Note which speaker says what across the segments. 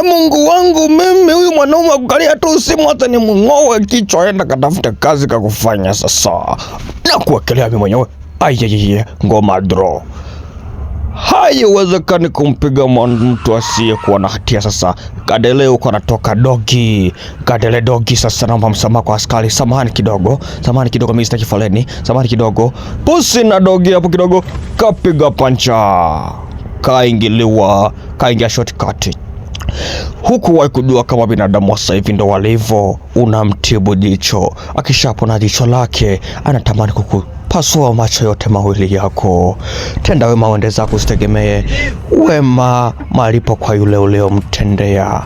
Speaker 1: Mungu wangu mimi, huyu mwanaume akukalia tu simu hata ni mng'owe kichwa, enda katafute kazi kakufanya sasa. Na kuwekelea mimi mwenyewe. Ayayeye, ngoma draw. Haiwezekani kumpiga mtu asiyekuwa na hatia. Sasa Kadele uko anatoka dogi. Kadele dogi sasa naomba msamaha kwa askari. Samahani kidogo mimi sitaki foleni. Samahani kidogo. Pusi na dogi hapo kidogo kapiga pancha. Kaingia shortcut. Huku waikujua kama binadamu wa sasa hivi ndo walivyo, unamtibu jicho. Akishapona jicho lake anatamani pasua macho yote mawili yako. Tenda wema uende zako, usitegemee wema malipo kwa yule uliomtendea.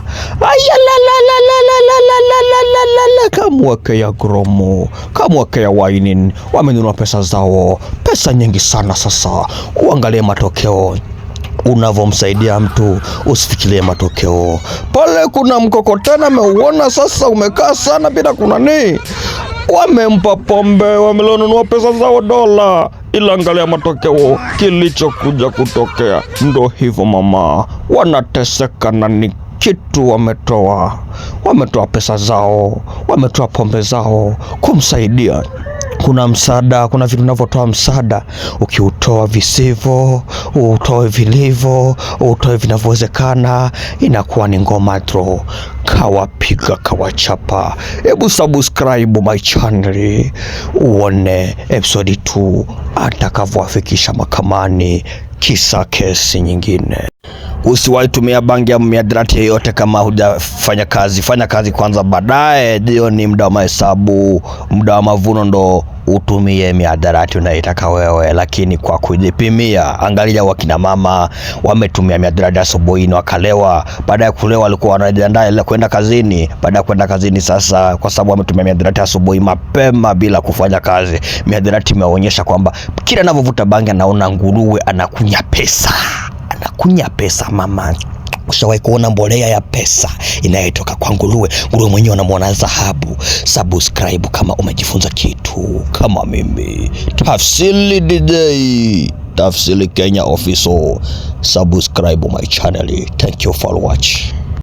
Speaker 1: Kamwekea gromu, kamwekea waini, wamenunua pesa zao, pesa nyingi sana. Sasa uangalie matokeo. Unavomsaidia mtu usifikirie matokeo. Pale kuna mkokotena ameuona, sasa umekaa sana bila kunani. Wamempa pombe, wamelonunua pesa zao dola, ila angalia matokeo kilichokuja kutokea. Ndo hivyo mama, wanateseka na ni kitu wametoa pesa zao, wametoa pombe zao kumsaidia. Kuna msaada, kuna vitu unavyotoa msaada, ukiutoa visivyo, utoe vilivyo, utoe vinavyowezekana, inakuwa ni ngoma draw. Kawapiga kawachapa. Hebu subscribe my channel uone episode 2 atakavyowafikisha mahakamani kisa kesi nyingine. Usiwahi tumia bangi ya miadarati yoyote kama hujafanya kazi. Fanya kazi kwanza, baadaye ndio ni muda wa mahesabu, muda wa mavuno ndo utumie miadarati unaitaka wewe, lakini kwa kujipimia. Angalia wakina mama wametumia miadarati asubuhi na wakalewa. Baada ya kulewa walikuwa wanajiandaa ile kwenda kazini. Baada ya kwenda kazini sasa, kwa sababu wametumia miadarati asubuhi mapema bila kufanya kazi, miadarati imeonyesha kwamba kila anavyovuta bangi anaona nguruwe anakunya pesa. Anakunya pesa mama. Ushawahi kuona mbolea ya pesa inayotoka kwa nguruwe? Nguruwe mwenyewe anamwona dhahabu. Subscribe kama umejifunza kitu kama mimi. Tafsiri DJ, Tafsiri Kenya Official. Subscribe my channel. Thank you for watching.